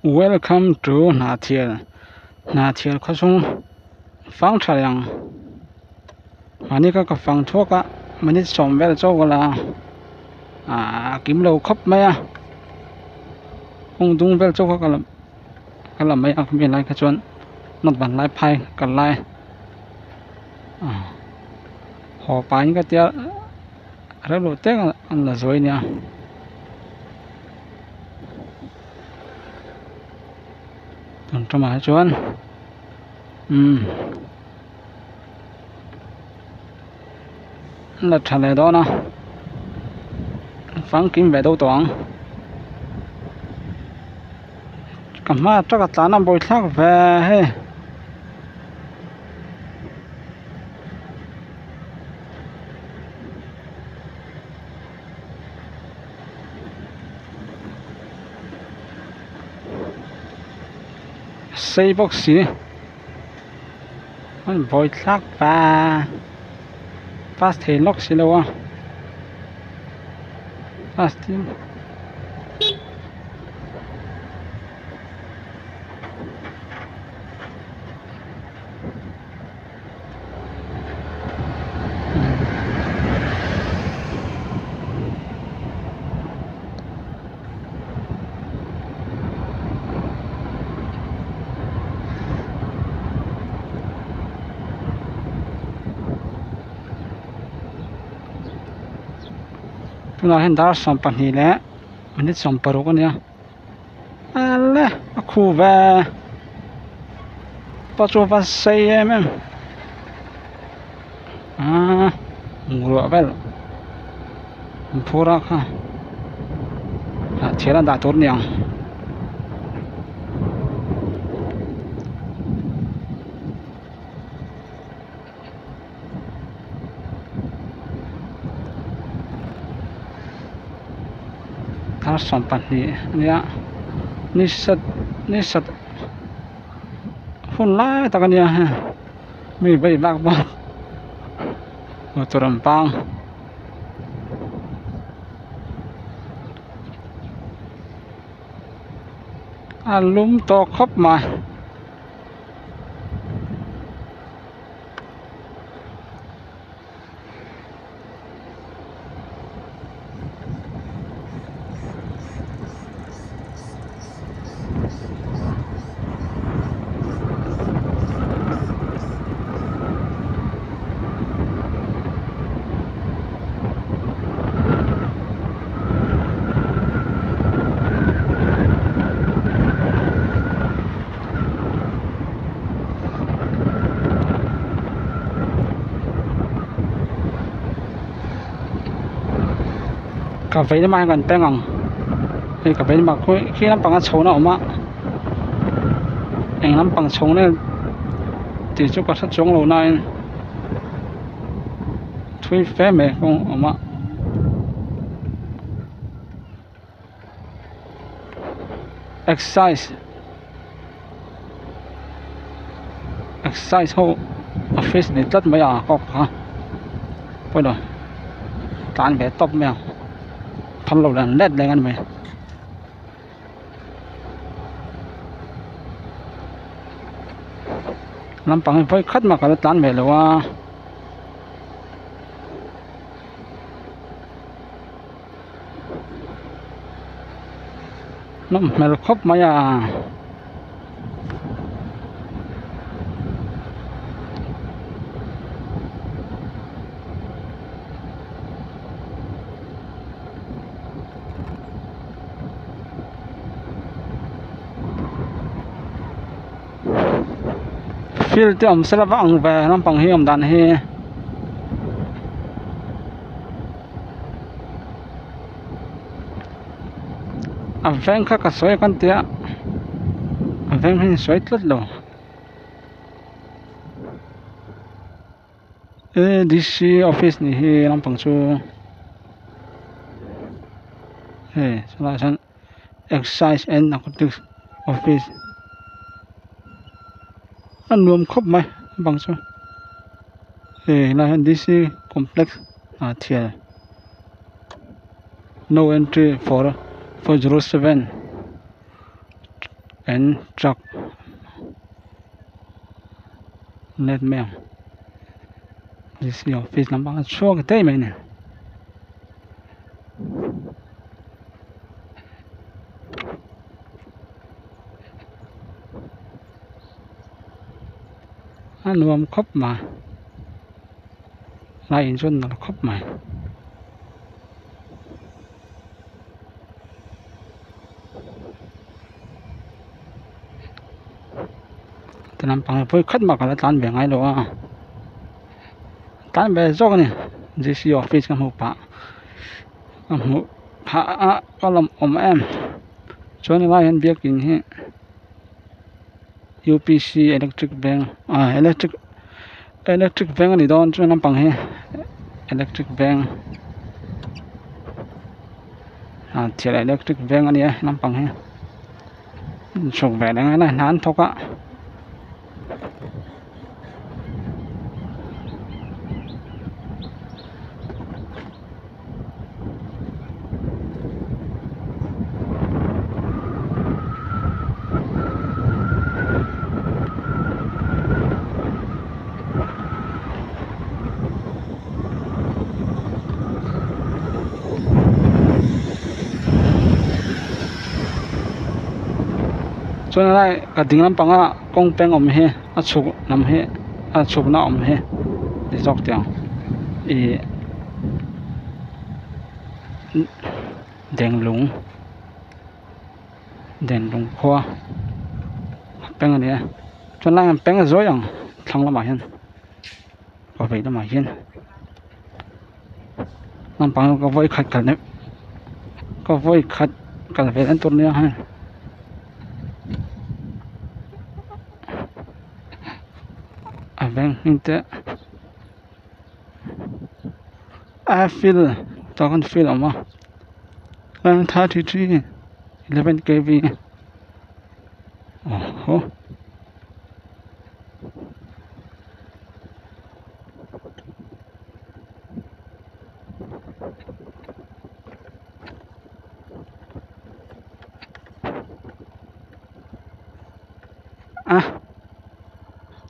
Welcome to Nathiel. Nathiel có sung phang thà yang. Mani ka phang thuốc á, mani som vel cho là kiếm lâu khóc mấy à. Ông dung vel cho cái là mấy à miền lại cái chuyện nó vẫn lại phai cái lại. Họ phai những cái tia rất là tiếc là rồi nha. Trong mà chuyện là trả lời đó nè phán kiếm về đâu toán cảm mà chắc là ta nằm bồi thác về hay xây bốc xíมันบอยทักปลาสเทนล็อกสิแล้วอ่ะปลาสเทนเราเห็นดาวสองปันนี้แล้วมันนี่สองปรุกันเนี่ยอะไรคู่แบบปัจจุบันใช่ไหมงูรัวไปแล้วพูดรักฮะเทียนดาตัวเนี่ยถ้าสองปันนี้เนี่ยนี่สัตหุ่นไล่ตะกันเนี่ยมีใบบักบ้างตัวรำปังลุ่มโตครบมาcà phê nó mang gần tên ngòng thì cà phê mà khi nó bằng số nào mà anh nó bằng số này thì chú có sát xuống lầu này thuê phép mẹ không mà exercise hô office này tất mấy có hả bây giờ tán về top mèoทำหล่นเล็ดเลยกันไหมลำปังไฟคัดมากับร้านไปหรือว่าน้ำมันครบไหมอ่ะฟิลที่ผมสลับอังไปน้ำปังให้ผมดันให้แฟนข้าก็สวยกันเตี้ยแฟนให้สวยทุดเลยดีซีออฟฟิศนี่ให้น้ำปังชูสลับฉัน exercise and narcotics officeอันรวมครบไหมบางส่วนเราเห็น DC complex Nathiel no entry for 407 and truck net mail DC office number chua cái tay mày nè anh nuông khóc mà lại chôn nó khóc màแต่น้ำปังเพื่อคัดมากันแล้วตันแบ่งไงหรอตันแบ่งจอกเนี่ย DC office กับหมูป่าก็ลำแอมชวนว่าเห็นเบียกินให้ UPC electric bank electric bank นี่โดนชวนน้ำปังให้ electric bank เทียร์ electric bank อันนี้น้ำปังให้ส่งแบ่งยังไงนะนานทกะส่วนอะไรก็ดึงน้ำปังกงแป้งอมเฮฉุกน้ำเฮฉุกน้ำอมเฮที่จอกเตียงแดงหลงครัวแป้งอันนี้ส่วนอะไรแป้งสวยอย่างทั้งละหมาเห็นก็ไปละหมาเห็นน้ำปังก็ไว้ขัดกันเนี่ยก็ไว้ขัดกันไปนั่นตัวเนี้ยฮะBang inte I feel don't feel ama 33 11 kV oh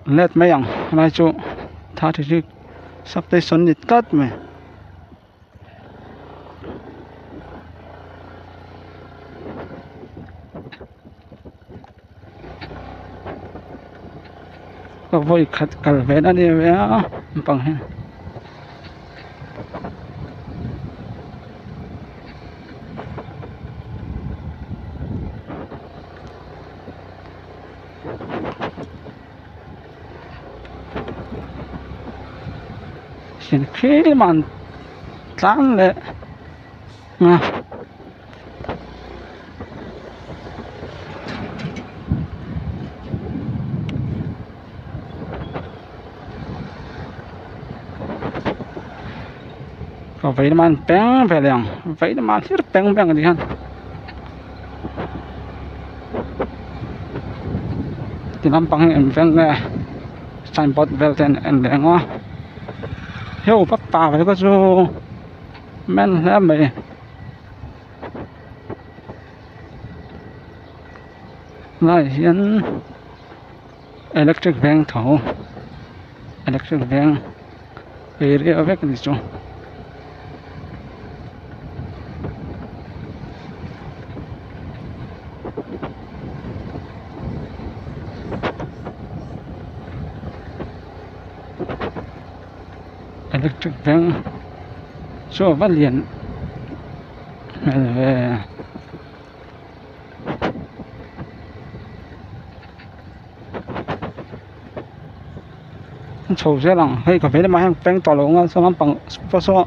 let mấy ông mai chỗ tháo thì sắp tới xuân thì tết mà có vui khát cả vé đó đi vé bằng hết xin khi mà tán lệ mà có vậy mà bén về liền vậy mà thiết bén bén gì hơn thì làm bằng em bén này signboard về trên em liền quá hiểu bắt tà vậy có số men lắm mày lại hiện electric van thầu electric van area với cái gì chứ electric van số vật liền về sầu xe lằng hay cà phê mà hàng bánh tỏi lồng á, xong bằng số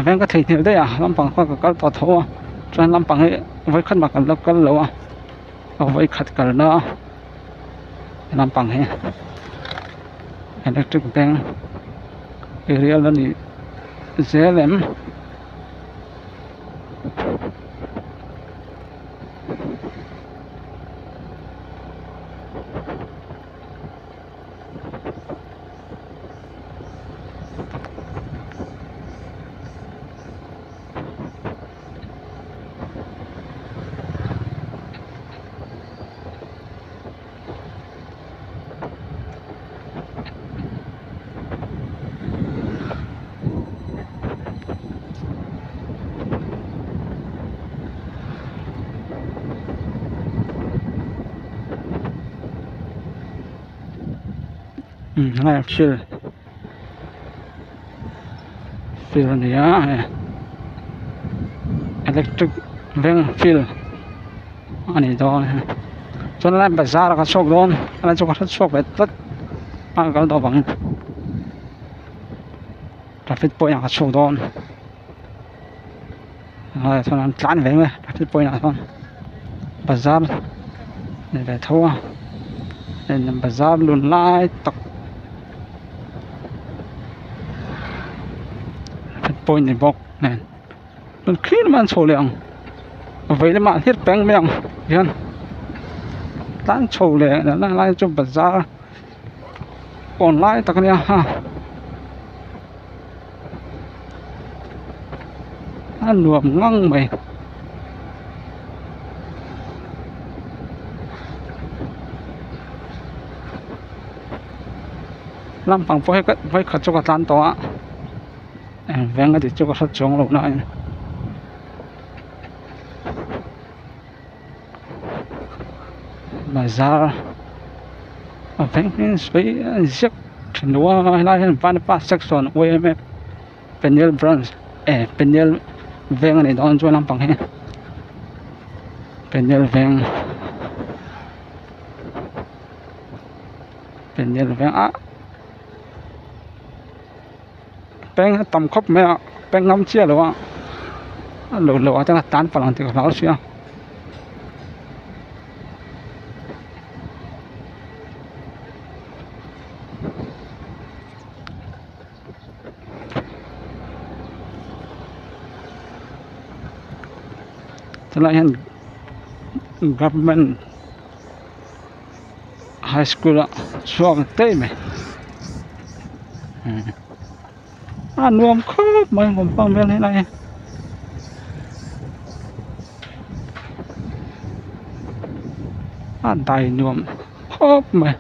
bánh cái thịt nhiều đấy à, làm bằng khoa cái tỏi thô à, cho nên làm bằng ấy với khăn mặc cái lẩu à, với khát cái nó làm bằng ấy electric van area là gì dễ lắm ngay fill này á electric veng fill anh ấy đó cho nên là bây giờ là sốc đón anh cho cái sốc về tất anh cái đó bằng traffic point là sốc đón rồi cho nên chán về mà traffic point là thôi bây giờ này về thua nên bây giờ luôn lại tập traffic point này bọc nàyมันขึ้นมันโชว์เลยอ่ะvậy là mà hết bánh mèo hiện tan trầu lệ là lại cho bật ra còn lại tất cả ha ăn luộc ngon mày làm bằng phải khởi cho cái tan to vén cái thì cho cái trống lúc này mà ra ở bên với giấc nó lại hiện văn phát section OMF Penel branch Penel veng này đó cho làm bằng hết Penel veng á beng tầm khóc mẹ beng ngâm chia rồi á lỗ cho là tán vào lòng thì nó xíu thế lại hiện government high school ạ xuống tây mày nuông khóc mày còn bằng bên thế này đầy nuông khóc mày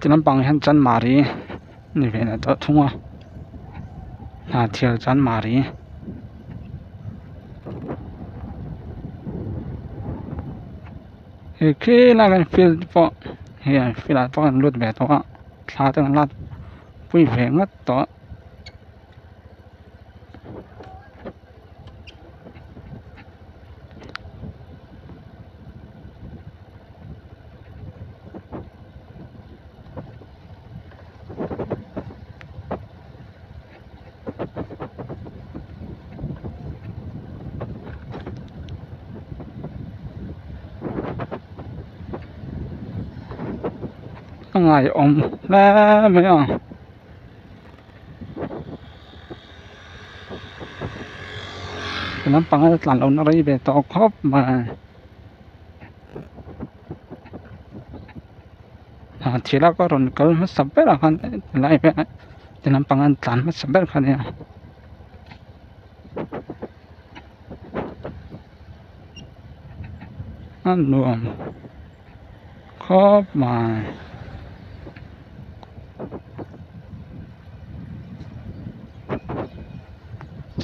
chỉ nằm bằng hiện chân mari như vậy là tốt không à thiệt chân mari khi là cái phiên phọ hiện phiên là phọ lụt về đó sao từng lát vui vẻ ngất đó ngày ông là mấy à nó bằng cái làn nó đi về to khóc mà chỉ là có rồi cái mất sập bét là con lại vậy thì nó bằng cái làn mất sập bét con này ăn nuông khóc mà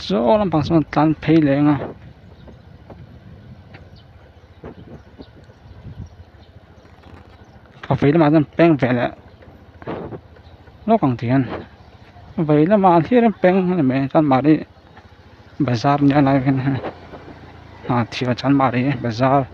số làm bằng số tan phê lên à cà phê mà dân bèn về lại nó còn tiền vậy là mà thì nó bèn là mẹ chăn mà đi bazaar nhà này thì chăn mà đi bazaar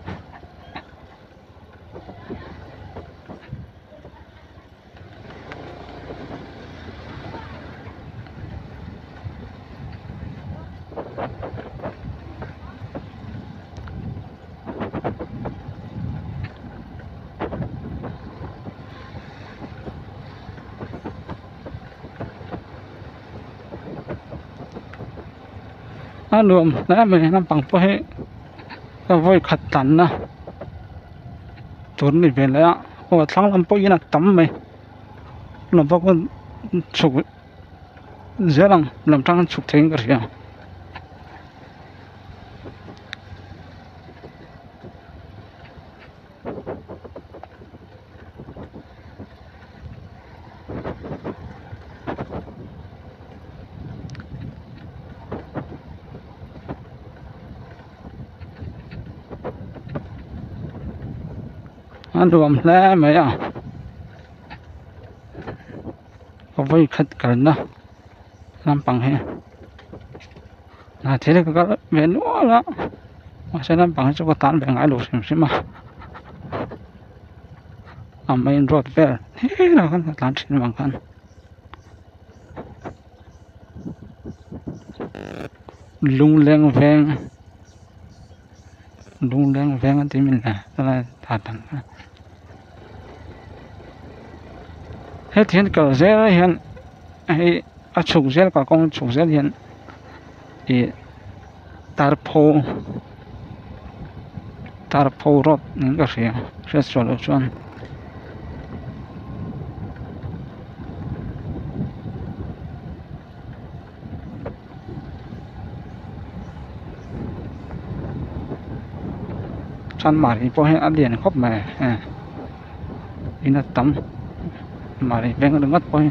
luồng đấy mình làm bằng phơi cái vôi khát tắn na tuần này về lại ô thằng làm phơi là tắm mày làm bao con chụp dễ làm trăng chụp thêm cái gì anh rùm lẽ mấy à có vui khát cần đó làm bằng hết thế thì có về nữa đó mà sẽ làm bằng cho có tán về ngãi lụt xem mà main road về thế là con tán trên bằng con lung leng veng anh tìm mình là thật hết hiện cờ dễ hiện hay chụp dễ cả con chụp dễ hiện thì tarpo road những cái gì sẽ solo chọn chăn mà thì có hiện ăn điện khóc mẹ đi là tắm mà thì ven đừng ngất coi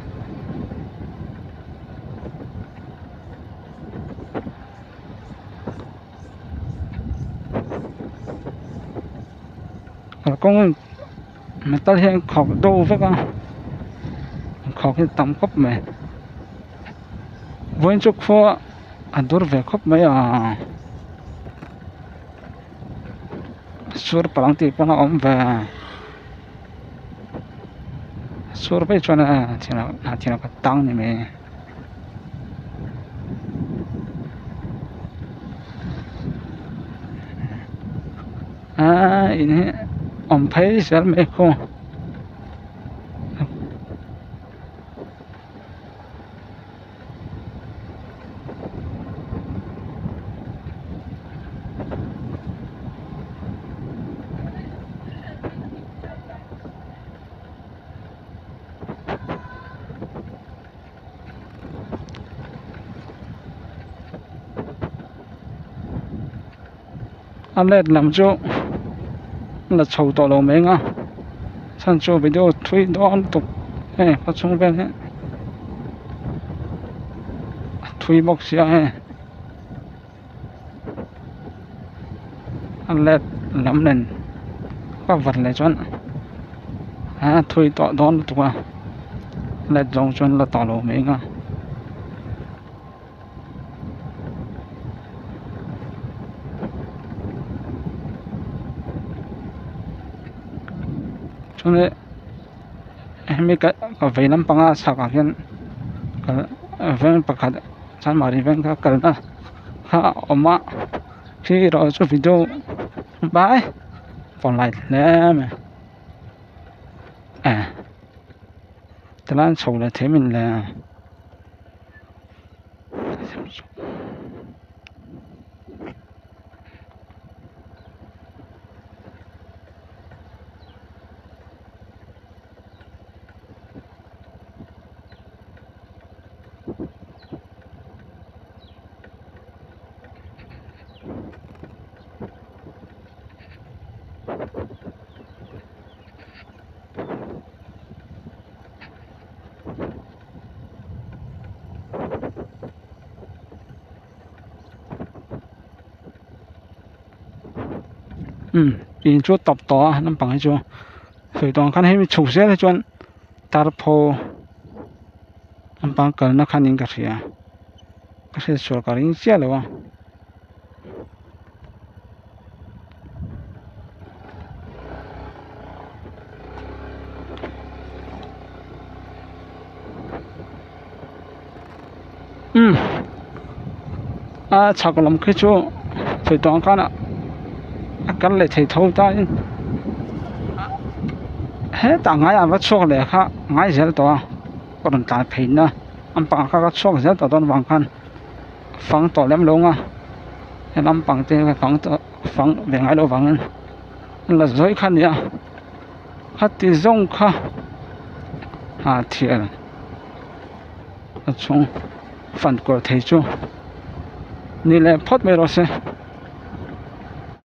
con mà ta hiện học đâu với con học cái tắm khóc mẹ với chút phô ăn đồ về khóc mẹ sur palang ti pana om về sur bây cho nó thì nó cái tăng này mẹ ini om thấy sẽ mẹ không anh lên làm chỗ là sầu tỏ lầu mấy ngà sang chỗ video thuê đón tục có chung bên hết thuê bọc xe anh lên làm nền có vật lại chọn thuê tỏ đón tục lên dòng chọn là tỏ lầu mấy ngà cho nên em cái về năm bằng sao cả hiện cái ven bạc hạt san mari ven cái cần đó mà khi rồi cho video bye còn lại nè mà thế là sầu là thế mình là in chỗ tập tỏ nằm bằng chỗ rồi toàn khăn hay chủ xe là chọn tarpo nằm bằng cần nó khăn những cái gì cái gì sửa cái những xe rồi chắc làm cái chỗ rồi toàn khăn cái này thì thôi ta hết ta ngay bắt số này khác ngay giờ đó còn ta phải nữa anh bằng các số giờ đó toàn bằng khăn phẳng tổ lem luôn anh bằng thì phẳng về ngay đâu phẳng là dối khăn nhá hát thì rong kha thiệt chung phần của thầy chúนี่แหละพอดไม่รอดเสีย